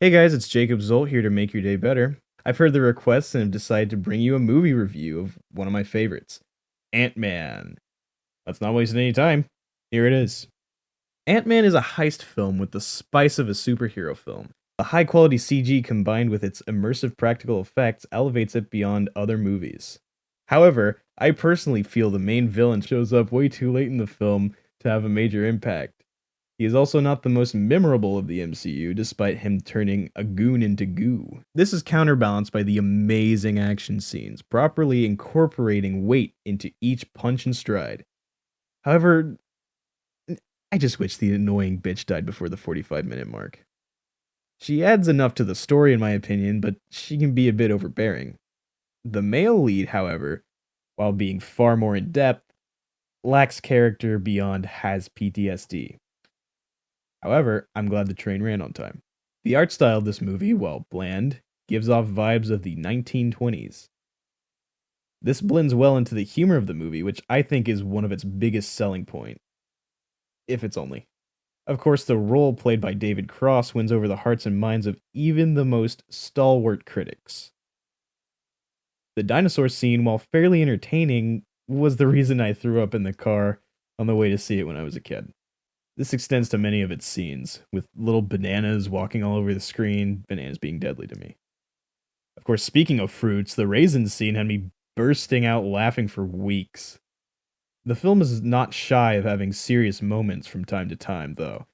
Hey guys, it's Jacob Zolt here to make your day better. I've heard the requests and have decided to bring you a movie review of one of my favorites, Ant-Man. Let's not waste any time. Here it is. Ant-Man is a heist film with the spice of a superhero film. The high quality CG combined with its immersive practical effects elevates it beyond other movies. However, I personally feel the main villain shows up way too late in the film to have a major impact. He is also not the most memorable of the MCU, despite him turning a goon into goo. This is counterbalanced by the amazing action scenes, properly incorporating weight into each punch and stride. However, I just wish the annoying bitch died before the 45-minute mark. She adds enough to the story, in my opinion, but she can be a bit overbearing. The male lead, however, while being far more in depth, lacks character beyond has PTSD. However, I'm glad the train ran on time. The art style of this movie, while bland, gives off vibes of the 1920s. This blends well into the humor of the movie, which I think is one of its biggest selling point, if it's only. Of course, the role played by David Cross wins over the hearts and minds of even the most stalwart critics. The dinosaur scene, while fairly entertaining, was the reason I threw up in the car on the way to see it when I was a kid. This extends to many of its scenes, with little bananas walking all over the screen, bananas being deadly to me. Of course, speaking of fruits, the raisins scene had me bursting out laughing for weeks. The film is not shy of having serious moments from time to time, though,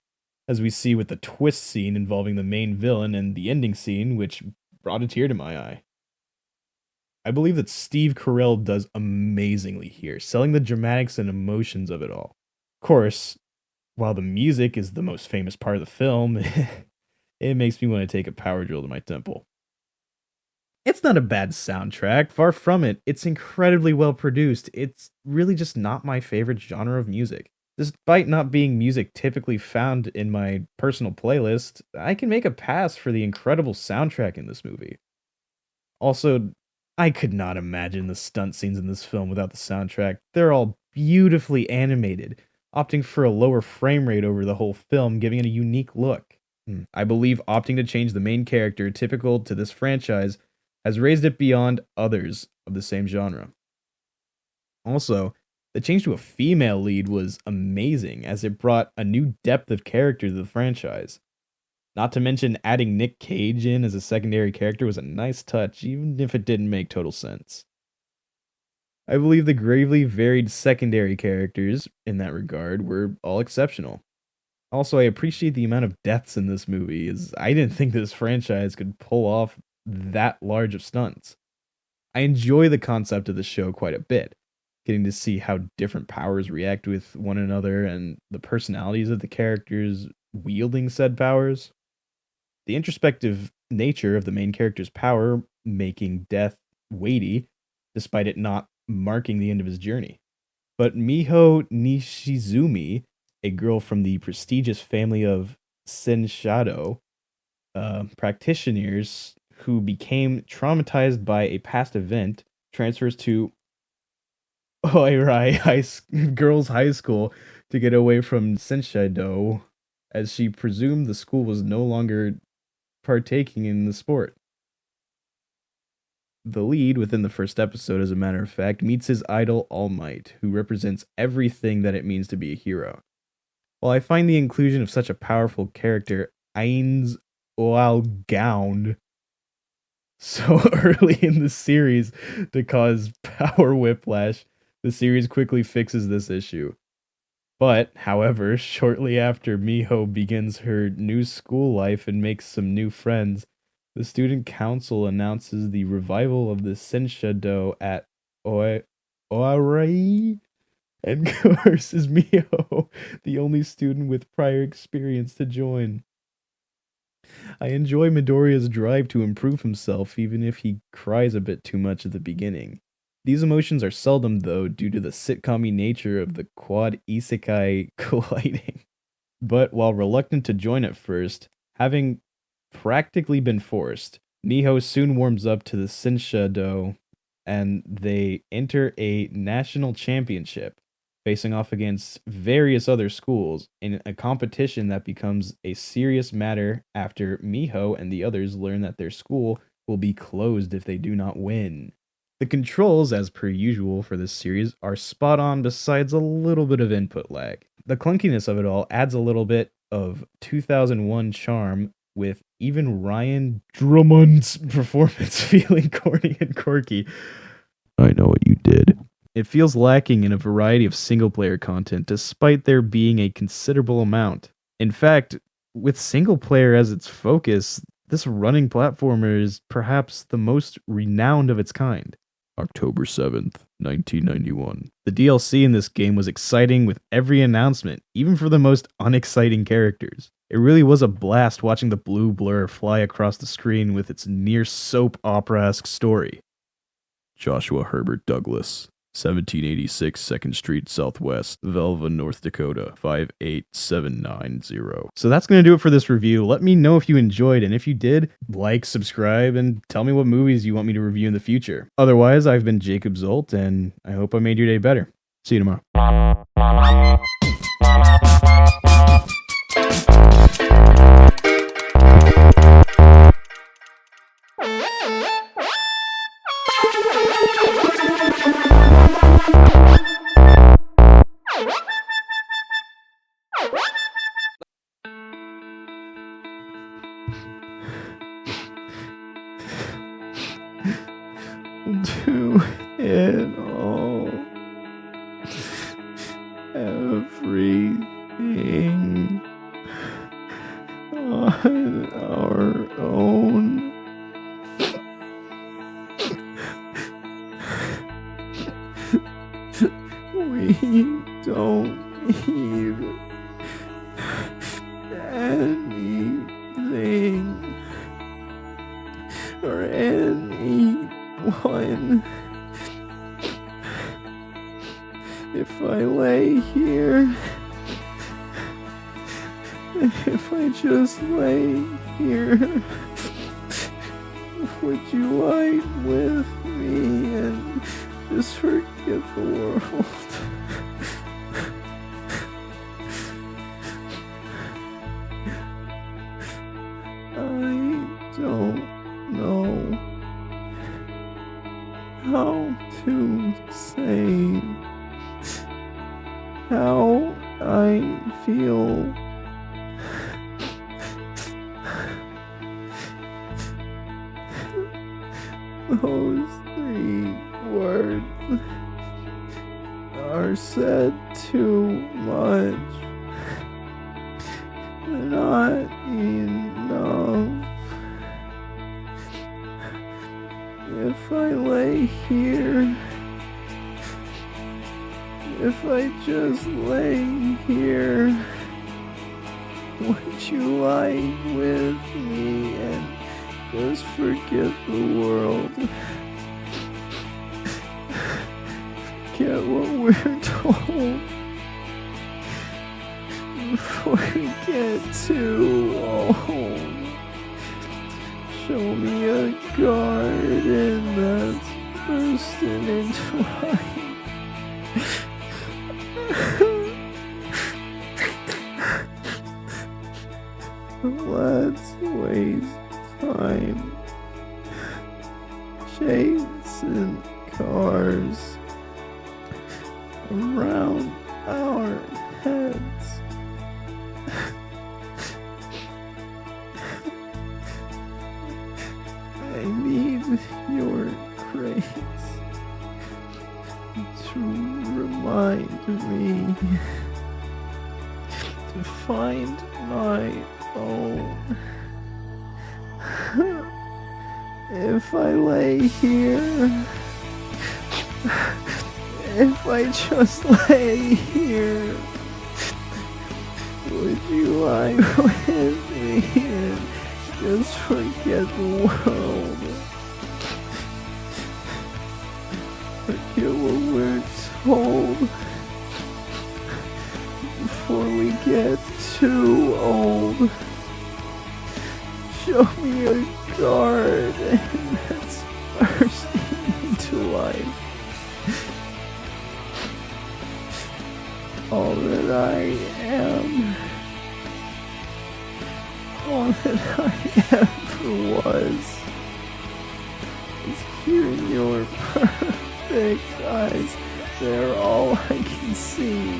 as we see with the twist scene involving the main villain and the ending scene, which brought a tear to my eye. I believe that Steve Carell does amazingly here, selling the dramatics and emotions of it all. Of course, while the music is the most famous part of the film, it makes me want to take a power drill to my temple. It's not a bad soundtrack, far from it. It's incredibly well produced. It's really just not my favorite genre of music. Despite not being music typically found in my personal playlist, I can make a pass for the incredible soundtrack in this movie. Also, I could not imagine the stunt scenes in this film without the soundtrack. They're all beautifully animated, opting for a lower frame rate over the whole film, giving it a unique look. I believe opting to change the main character, typical to this franchise, has raised it beyond others of the same genre. Also, the change to a female lead was amazing, as it brought a new depth of character to the franchise. Not to mention, adding Nick Cage in as a secondary character was a nice touch, even if it didn't make total sense. I believe the gravely varied secondary characters, in that regard, were all exceptional. Also, I appreciate the amount of deaths in this movie, as I didn't think this franchise could pull off that large of stunts. I enjoy the concept of the show quite a bit, getting to see how different powers react with one another and the personalities of the characters wielding said powers. The introspective nature of the main character's power making death weighty, despite it not marking the end of his journey. But Miho Nishizumi, a girl from the prestigious family of Senshado practitioners who became traumatized by a past event, transfers to Oirai Girls High School to get away from Senshado, as she presumed the school was no longer partaking in the sport. The lead within the first episode, as a matter of fact, meets his idol All Might, who represents everything that it means to be a hero. While I find the inclusion of such a powerful character, Ainz Oalgound, so early in the series to cause power whiplash, the series quickly fixes this issue. But, however, shortly after Miho begins her new school life and makes some new friends, the student council announces the revival of the Senshado at Oarai and coerces Miho, the only student with prior experience, to join. I enjoy Midoriya's drive to improve himself, even if he cries a bit too much at the beginning. These emotions are seldom, though, due to the sitcom nature of the quad isekai colliding. But while reluctant to join at first, having practically been forced, Miho soon warms up to the Shinshado and they enter a national championship, facing off against various other schools in a competition that becomes a serious matter after Miho and the others learn that their school will be closed if they do not win. The controls, as per usual for this series, are spot on besides a little bit of input lag. The clunkiness of it all adds a little bit of 2001 charm, with even Ryan Drummond's performance feeling corny and quirky. I know what you did. It feels lacking in a variety of single-player content, despite there being a considerable amount. In fact, with single-player as its focus, this running platformer is perhaps the most renowned of its kind. October 7th, 1991. The DLC in this game was exciting with every announcement, even for the most unexciting characters. It really was a blast watching the blue blur fly across the screen with its near soap opera-esque story. Joshua Herbert Douglas, 1786 2nd Street Southwest, Velva, North Dakota, 58790. So that's going to do it for this review. Let me know if you enjoyed, and if you did, like, subscribe, and tell me what movies you want me to review in the future. Otherwise, I've been Jacob Zolt, and I hope I made your day better. See you tomorrow. Do it all. Everything on our own. We don't need anything or anyone. If I lay here, if I just lay here, would you lie with me and just forget the world? I don't know how to say how I feel. Those 3 words are said too much, not enough. If I lay here, if I just lay here, would you lie with me and just forget the world? Get what we're told before we get too old. Show me a garden that's bursting into life. Let's waste time chasing cars around our heads. I need your grace to remind me to find my own. If I lay here, if I just lay here, would you lie with me and just forget the world? Forget what we're told before we get too old. Show me a garden that's bursting into life. all that I am, all that I ever was, is here in your perfect eyes. They're all I can see.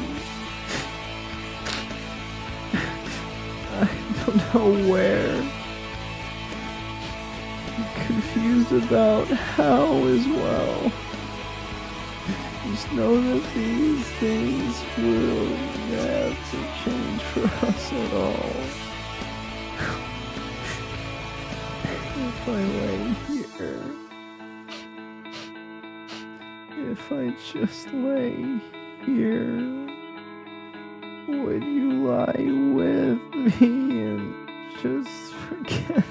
I don't know where. I'm confused about how as well. Just know that these things will never change for us at all. If I lay here, if I just lay here, would you lie with me and just forget?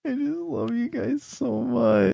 I just love you guys so much.